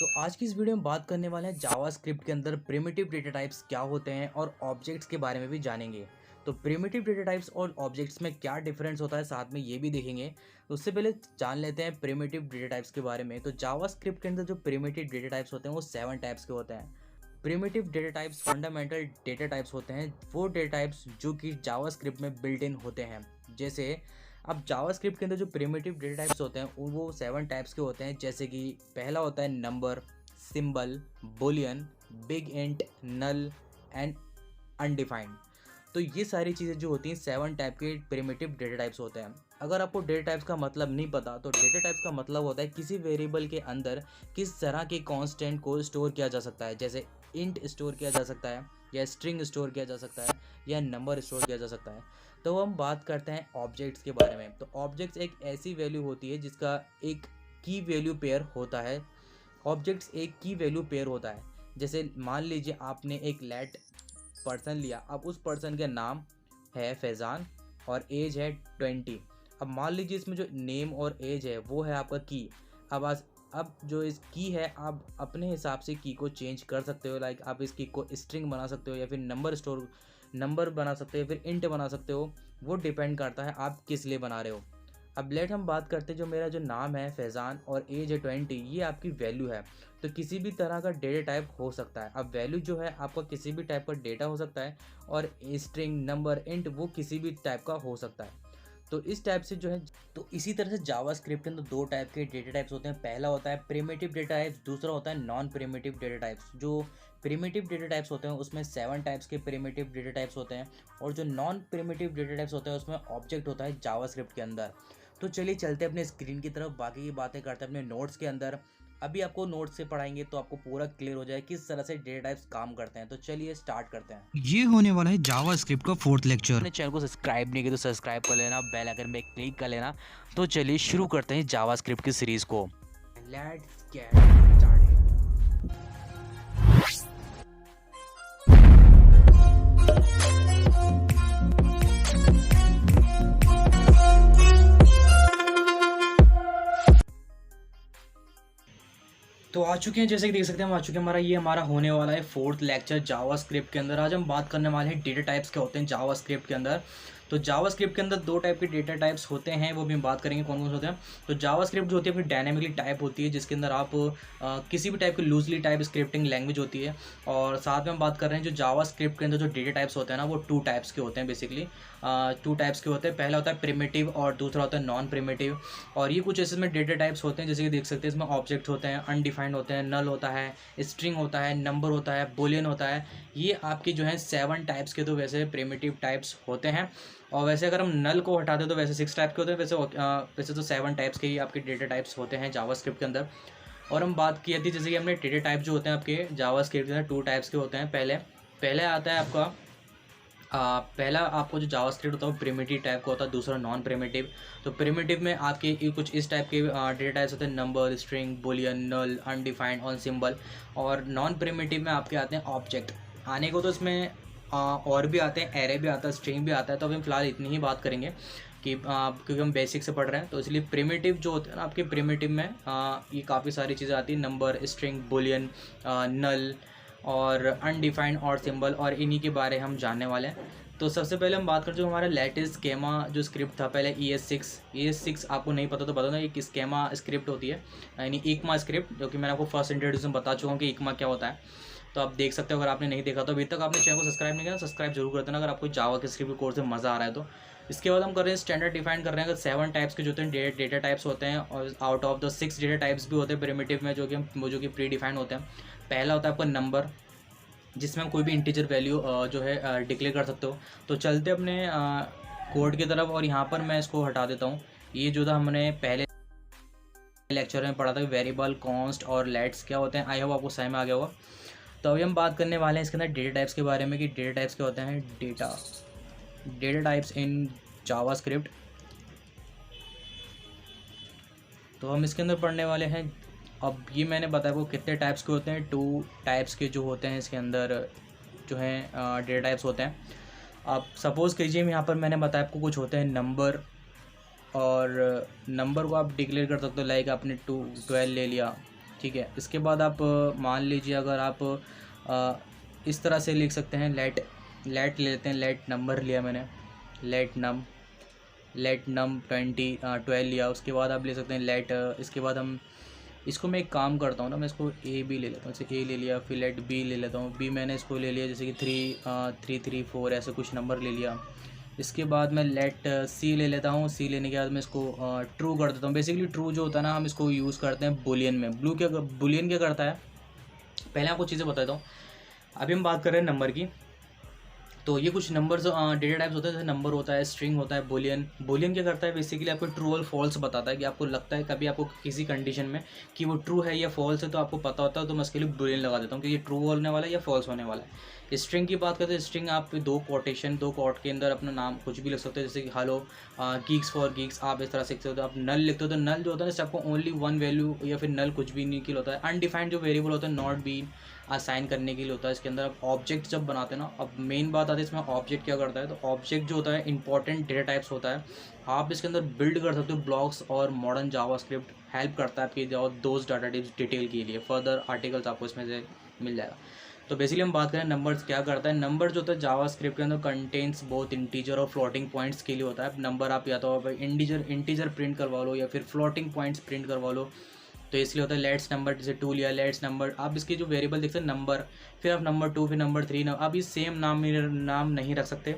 तो आज की इस वीडियो में बात करने वाले हैं जावास्क्रिप्ट के अंदर प्रिमिटिव डेटा टाइप्स क्या होते हैं और ऑब्जेक्ट्स के बारे में भी जानेंगे। तो प्रिमिटिव डेटा टाइप्स और ऑब्जेक्ट्स में क्या डिफरेंस होता है साथ में ये भी देखेंगे। तो उससे पहले जान लेते हैं प्रिमिटिव डेटा टाइप्स के बारे में। तो जावास्क्रिप्ट के अंदर जो प्रिमिटिव डेटा टाइप्स होते हैं वो 7 टाइप्स के होते हैं। Primitive data types fundamental data types होते हैं, वो डेटा टाइप्स जो कि जावास्क्रिप्ट में बिल्ट इन होते हैं। जैसे अब जावास्क्रिप्ट के अंदर जो प्रिमिटिव डेटा टाइप्स होते हैं वो 7 टाइप्स के होते हैं। जैसे कि पहला होता है number, symbol, boolean, big int, null and undefined. तो ये सारी चीज़ें जो होती हैं 7 टाइप के प्रिमिटिव डेटा टाइप्स होते हैं। अगर आपको डेटा टाइप्स का मतलब नहीं पता तो डेटा टाइप्स का मतलब होता है किसी वेरिएबल के अंदर किस तरह के कांस्टेंट को स्टोर किया जा सकता है। जैसे इंट स्टोर किया जा सकता है, या स्ट्रिंग स्टोर किया जा सकता है, या नंबर स्टोर किया जा सकता है। तो हम बात करते हैं ऑब्जेक्ट्स के बारे में। तो ऑब्जेक्ट्स एक ऐसी वैल्यू होती है जिसका एक की वैल्यू पेयर होता है। ऑब्जेक्ट्स एक की वैल्यू पेयर होता है। जैसे मान लीजिए आपने एक लेट पर्सन लिया। अब उस पर्सन का नाम है फैज़ान और एज है 20। अब मान लीजिए इसमें जो नेम और एज है वो है आपका की। अब जो इस की है आप अपने हिसाब से की को चेंज कर सकते हो। लाइक आप इस की को स्ट्रिंग बना सकते हो, या फिर नंबर बना सकते हो, फिर इंट बना सकते हो। वो डिपेंड करता है आप किस लिए बना रहे हो। अब हम बात करते हैं, जो मेरा जो नाम है फैज़ान और एज है 20, ये आपकी वैल्यू है। तो किसी भी तरह का डेटा टाइप हो सकता है। अब वैल्यू जो है आपका किसी भी टाइप का डेटा हो सकता है, और स्ट्रिंग, नंबर, इंट वो किसी भी टाइप का हो सकता है। तो इस टाइप से जो है, तो इसी तरह से जावास्क्रिप्ट के अंदर 2 टाइप के डेटा टाइप्स होते हैं। पहला होता है प्रिमिटिव डेटा टाइप्स, दूसरा होता है नॉन प्रिमिटिव डेटा टाइप्स। जो प्रिमिटिव डेटा टाइप्स होते हैं उसमें 7 टाइप्स के प्रिमिटिव डेटा टाइप्स होते हैं, और जो नॉन प्रिमिटिव डेटा टाइप्स होते हैं उसमें ऑब्जेक्ट होता है जावास्क्रिप्ट के अंदर। तो चलिए चलते हैं अपने स्क्रीन की तरफ, बाकी की बातें करते हैं अपने नोट्स के अंदर। अभी आपको नोट्स से पढ़ाएंगे तो आपको पूरा क्लियर हो जाए किस तरह से डेटा टाइप्स काम करते हैं। तो चलिए स्टार्ट करते हैं। ये होने वाला है जावास्क्रिप्ट का 4th लेक्चर। अपने चैनल को सब्सक्राइब नहीं किया तो सब्सक्राइब कर लेना, बेल आइकन में क्लिक कर लेना। तो चलिए शुरू करते हैं जावास्क्रिप्ट की सीरीज को। Let's get started. तो आ चुके हैं, जैसे कि देख सकते हैं हम आ चुके हैं। हमारा होने वाला है 4th लेक्चर जावास्क्रिप्ट के अंदर। आज हम बात करने वाले हैं डेटा टाइप्स क्या होते हैं जावास्क्रिप्ट के अंदर। तो जावास्क्रिप्ट के अंदर 2 टाइप के डेटा टाइप्स होते हैं, वो भी हम बात करेंगे कौन कौन से होते हैं। तो जावास्क्रिप्ट जो होती है अपनी डायनेमिकली टाइप होती है, जिसके अंदर आप किसी भी टाइप की लूजली टाइप स्क्रिप्टिंग लैंग्वेज होती है। और साथ में हम बात कर रहे हैं जो जावास्क्रिप्ट के अंदर जो डेटा टाइप्स होते हैं ना, वो 2 टाइप्स के होते हैं बेसिकली। 2 टाइप्स के होते हैं। पहला होता है प्रिमिटिव और दूसरा होता है नॉन प्रिमिटिव। और ये कुछ इसमें डेटा टाइप्स होते हैं, जैसे कि देख सकते हैं इसमें ऑब्जेक्ट होते हैं, अनडिफाइंड होते हैं, नल होता है, स्ट्रिंग होता है, नंबर होता है, बुलियन होता है। ये आपके जो है 7 टाइप्स के तो वैसे प्रिमिटिव टाइप्स होते हैं। और वैसे अगर हम नल को हटा दें तो वैसे 6 टाइप के होते हैं। वैसे तो 7 टाइप्स के ही आपके डेटा टाइप्स होते हैं जावास्क्रिप्ट के अंदर। और हम बात की थी जैसे कि हमने डेटा टाइप जो होते हैं आपके जावास्क्रिप्ट के अंदर 2 टाइप्स के होते हैं। पहले आता है आपका पहला आपको जो जावास्क्रिप्ट होता है वो प्रिमिटिव टाइप का होता है, दूसरा नॉन प्रिमिटिव। तो प्रिमिटिव में आपके कुछ इस टाइप के डेटा टाइप्स होते हैं, नंबर, स्ट्रिंग, बुलियन, नल, अनडिफाइंड और सिंबल। और नॉन प्रिमिटिव में आपके आते हैं ऑब्जेक्ट। आने को तो इसमें और भी आते हैं, एरे भी आता है, स्ट्रिंग भी आता है। तो अभी हम फिलहाल इतनी ही बात करेंगे कि क्योंकि हम बेसिक से पढ़ रहे हैं, तो इसलिए प्रिमिटिव जो होते हैं ना आपके प्रिमिटिव में ये काफ़ी सारी चीज़ें आती हैं, नंबर, स्ट्रिंग, बुलियन, नल और अनडिफाइंड और सिंबल, और इन्हीं के बारे हम जानने वाले हैं। तो सबसे पहले हम बात करें जो हमारा लेटेस्ट स्केमा जो स्क्रिप्ट था पहले, ES6 आपको नहीं पता तो बता दो, एक स्केमा स्क्रिप्ट होती है, यानी इकमा स्क्रिप्ट, जो कि मैंने आपको फर्स्ट इंट्रोड्यूस में बता चुका हूँ कि इकमा क्या होता है। तो आप देख सकते हो, अगर आपने नहीं देखा तो अभी तक आपने चैनल को सब्सक्राइब नहीं किया, सब्सक्राइब जरूर कर देना अगर आपको जावा के स्क्रिप्ट कोर्स में मज़ा आ रहा है तो। इसके बाद हम कर रहे हैं स्टैंडर्ड डिफाइन कर रहे हैं। अगर 7 टाइप्स के जो होते हैं डेटा टाइप्स होते हैं, और out of the 6 data types भी होते हैं प्रिमिटिव में, जो कि प्री डिफाइंड होते हैं। पहला होता है आपका नंबर, जिसमें हम कोई भी इंटीजर वैल्यू जो है डिक्लेयर कर सकते हो। तो चलते अपने कोड की तरफ, और यहाँ पर मैं इसको हटा देता हूँ। ये जो था हमने पहले लेक्चर में पढ़ा था, वेरिएबल, कॉन्स्ट और लेट्स क्या होते हैं। आई होप आपको समझ में आ गया होगा। तो अभी हम बात करने वाले हैं इसके अंदर डेटा टाइप्स के बारे में, कि डेटा टाइप्स क्या होते हैं। Data types in JavaScript. तो हम इसके अंदर पढ़ने वाले हैं। अब ये मैंने बताया वो कितने टाइप्स के होते हैं, 2 टाइप्स के जो होते हैं इसके अंदर जो है डेटा टाइप्स होते हैं। अब सपोज़ कीजिए यहाँ पर मैंने बताया आपको कुछ होते हैं नंबर, और नंबर को आप डिक्लेयर कर सकते हो, लाइक आपने 12 ले लिया, ठीक है। इसके बाद आप मान लीजिए अगर आप इस तरह से लिख सकते हैं, लेट ले लेते हैं, लेट नंबर लिया मैंने, लेट नम 12 लिया। उसके बाद आप ले सकते हैं लेट, इसके बाद हम इसको, मैं एक काम करता हूँ ना, मैं इसको ए बी ले लेता हूँ। जैसे ए ले लिया, फिर लेट बी ले लेता हूँ, बी मैंने इसको ले लिया जैसे कि 3 3 4 ऐसे कुछ नंबर ले लिया। इसके बाद मैं लेट सी ले लेता हूँ। सी लेने के बाद मैं इसको ट्रू कर देता हूँ। बेसिकली ट्रू जो होता है ना, हम इसको यूज़ करते हैं बुलियन में। बुलियन क्या करता है, पहले आपको चीज़ें बताता हूँ। अभी हम बात कर रहे हैं नंबर की। तो ये कुछ नंबर्स डेटा टाइप्स होते हैं, जैसे नंबर होता है, स्ट्रिंग होता है, बुलियन क्या करता है, बेसिकली आपको ट्रू और फॉल्स बताता है कि आपको लगता है कभी आपको किसी कंडीशन में कि वो ट्रू है या फॉल्स है, तो आपको पता होता है, तो मैं इसके लिए बुलियन लगा देता हूँ कि ये ट्रू होने वाला है या फॉल्स होने वाला है। स्ट्रिंग की बात करते हैं, स्ट्रिंग आप दो कोट के अंदर अपना नाम कुछ भी लिख सकते हो, जैसे कि हेलो गीक्स फॉर गीक्स, आप इस तरह से लिख सकते हो। आप नल लिखते हो तो नल जो होता है ना, आपको ओनली वन वैल्यू या फिर नल कुछ भी नहीं होता है। अनडिफाइंड जो वेरिएबल होता है, नॉट बीन असाइन करने के लिए होता है। इसके अंदर आप ऑब्जेक्ट जब बनाते हैं ना, अब मेन बात आती है इसमें ऑब्जेक्ट क्या करता है। तो ऑब्जेक्ट जो होता है इंपॉर्टेंट डेटा टाइप्स होता है, आप इसके अंदर बिल्ड कर सकते हो ब्लॉक्स, और मॉडर्न जावास्क्रिप्ट हेल्प करता है आपकी दोज डाटा टाइप्स डिटेल के लिए। फर्दर आर्टिकल्स आपको इसमें से मिल जाएगा। तो बेसिकली हम बात करें नंबर्स क्या करता है। नंबर जो होता है जावास्क्रिप्ट के अंदर कंटेंट्स बहुत इंटीजर और फ्लोटिंग पॉइंट्स के लिए होता है। नंबर आप या तो इंटीजर प्रिंट करवा लो या फिर फ्लोटिंग पॉइंट्स प्रिंट करवा लो, तो इसलिए होता है लेट्स नंबर। जैसे 2 लिया, लेट्स नंबर, आप इसके जो वेरिएबल देखते हैं नंबर, फिर आप नंबर 2, फिर नंबर 3, आप ये सेम नाम नहीं रख सकते।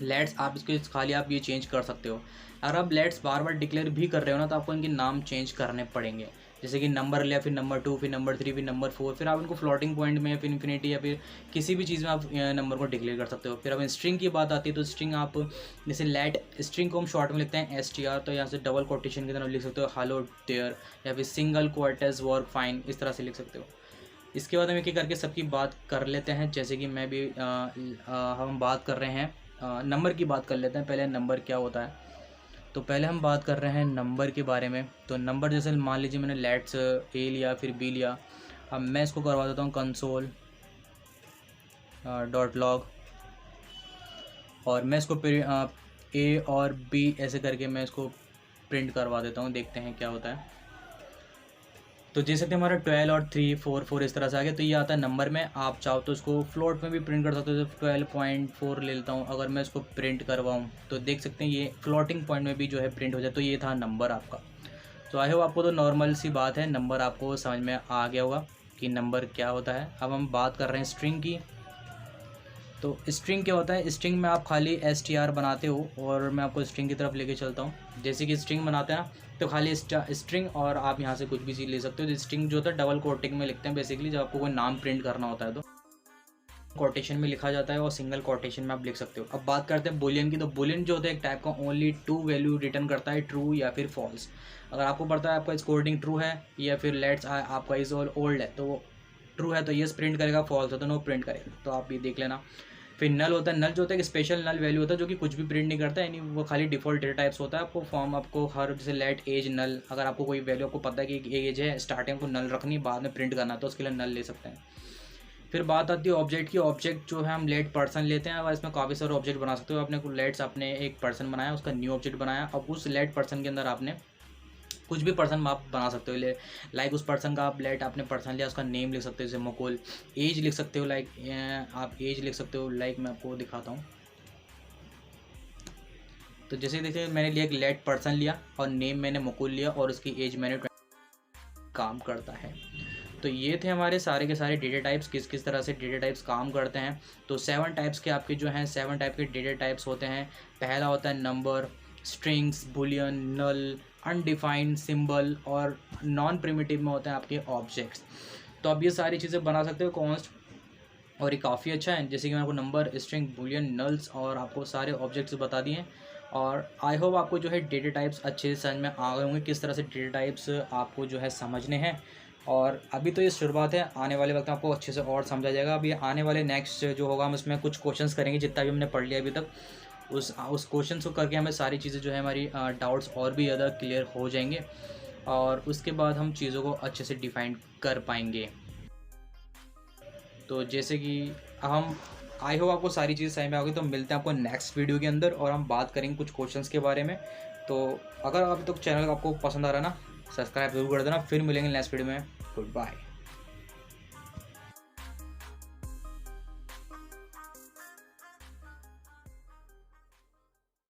लेट्स आप इसके खाली आप ये चेंज कर सकते हो। अगर आप लेट्स बार बार डिक्लेयर भी कर रहे हो ना, तो आपको इनके नाम चेंज करने पड़ेंगे। जैसे कि नंबर लिया, फिर नंबर 2, फिर नंबर 3, फिर नंबर 4, फिर आप इनको फ्लोटिंग पॉइंट में या फिर इन्फिनिटी या फिर किसी भी चीज़ में आप नंबर को डिक्लेयर कर सकते हो। फिर अब स्ट्रिंग की बात आती है, तो स्ट्रिंग आप जैसे लेट, स्ट्रिंग को हम शॉर्ट में लिखते हैं STR, तो यहाँ से डबल कोटेशन की तरह लिख सकते हो हेलो देयर, या फिर सिंगल क्वार्टर्स वर्क फाइन, इस तरह से लिख सकते हो। इसके बाद हम एक एक करके सबकी बात कर लेते हैं। जैसे कि मैं भी हम बात कर रहे हैं नंबर की बात कर लेते हैं। पहले नंबर क्या होता है, तो पहले हम बात कर रहे हैं नंबर के बारे में। तो नंबर जैसे मान लीजिए मैंने लेट्स ए लिया, फिर बी लिया। अब मैं इसको करवा देता हूँ कंसोल डॉट लॉग, और मैं इसको ए और बी ऐसे करके मैं इसको प्रिंट करवा देता हूँ। देखते हैं क्या होता है। तो जैसे कि हमारा 12 और 3 4 4 इस तरह से आ गया। तो ये आता है नंबर में। आप चाहो तो इसको फ्लोट में भी प्रिंट कर सकते हो। जैसे 12.4 ले लेता हूँ, अगर मैं इसको प्रिंट करवाऊँ तो देख सकते हैं ये फ्लोटिंग पॉइंट में भी जो है प्रिंट हो जाए। तो ये था नंबर आपका। तो आई होप आपको तो नॉर्मल सी बात है, नंबर आपको समझ में आ गया होगा कि नंबर क्या होता है। अब हम बात कर रहे हैं स्ट्रिंग की। तो स्ट्रिंग क्या होता है, स्ट्रिंग में आप खाली STR बनाते हो, और मैं आपको स्ट्रिंग की तरफ लेके चलता हूँ। जैसे कि स्ट्रिंग बनाते हैं ना, तो खाली स्ट्रिंग, और आप यहाँ से कुछ भी चीज़ ले सकते हो। स्ट्रिंग जो होता है डबल कोटिंग में लिखते हैं बेसिकली, जब आपको कोई नाम प्रिंट करना होता है तो कोटेशन में लिखा जाता है, और सिंगल कोटेशन में आप लिख सकते हो। अब बात करते हैं बुलियन की। तो बुलियन जो होता है एक टाइप का ओनली 2 वैल्यू रिटर्न करता है, ट्रू या फिर फॉल्स। अगर आपको पता है आपका इस कोडिंग ट्रू है, या फिर लेट्स आपका इज ओल्ड है, तो ट्रू है तो येस प्रिंट करेगा, फॉल्स है तो नो प्रिंट करेगा। तो आप ये देख लेना। फिर नल होता है। नल जो होता है एक स्पेशल नल वैल्यू होता है, जो कि कुछ भी प्रिंट नहीं करता है, यानी वो खाली डिफॉल्ट डेटा टाइप्स होता है। आपको फॉर्म आपको हर, जैसे लेट एज नल, अगर आपको कोई वैल्यू आपको पता है कि एज है, स्टार्टिंग को नल रखनी, बाद में प्रिंट करना, तो उसके लिए नल ले सकते हैं। फिर बात आती है ऑब्जेक्ट की। ऑब्जेक्ट जो है हम लेट पर्सन लेते हैं, और इसमें काफ़ी सारे ऑब्जेक्ट बना सकते हो। आपने लेट्स आपने एक पर्सन बनाया, उसका न्यू ऑब्जेक्ट बनाया। अब उस लेट पर्सन के अंदर आपने कुछ भी पर्सन आप बना सकते हो। लाइक उस पर्सन का आप लेट आपने पर्सन लिया, उसका नेम लिख सकते हो जैसे मुकुल। एज लिख सकते हो, लाइक आप एज लिख सकते हो, लाइक मैं आपको दिखाता हूँ। तो जैसे देखिए मैंने लिया एक लेट पर्सन लिया, और नेम मैंने मुकुल लिया, और उसकी एज मैंने काम करता है। तो ये थे हमारे सारे के सारे डेटा टाइप्स, किस किस तरह से डेटा टाइप्स काम करते हैं। तो 7 टाइप्स के आपके जो हैं 7 टाइप के डेटा टाइप्स होते हैं। पहला होता है नंबर, स्ट्रिंग्स, बुलियन, नल, अनडिफाइंड, सिंबल, और नॉन प्रिमिटिव में होते हैं आपके ऑब्जेक्ट्स। तो आप ये सारी चीज़ें बना सकते हो कॉन्स्ट, और ये काफ़ी अच्छा है। जैसे कि मैं आपको नंबर, स्ट्रिंग, बुलियन, नल्स और आपको सारे ऑब्जेक्ट्स बता दिए हैं। और आई होप आपको जो है डेटा टाइप्स अच्छे से समझ में आ गए होंगे, किस तरह से डेटा टाइप्स आपको जो है समझने हैं। और अभी तो ये शुरुआत है, आने वाले वक्त में आपको अच्छे से और समझा जाएगा। अभी आने वाले नेक्स्ट जो होगा हम इसमें कुछ क्वेश्चंस करेंगे, जितना भी हमने पढ़ लिया अभी तक, उस क्वेश्चन को करके हमें सारी चीज़ें जो है हमारी डाउट्स और भी ज़्यादा क्लियर हो जाएंगे, और उसके बाद हम चीज़ों को अच्छे से डिफाइन कर पाएंगे। तो जैसे कि हम, आई होप आपको सारी चीज़ समझ में आ गई। तो मिलते हैं आपको नेक्स्ट वीडियो के अंदर, और हम बात करेंगे कुछ क्वेश्चंस के बारे में। तो अगर अभी तक चैनल आपको पसंद आ रहा है ना, सब्सक्राइब जरूर कर देना। फिर मिलेंगे नेक्स्ट वीडियो में। Good bye.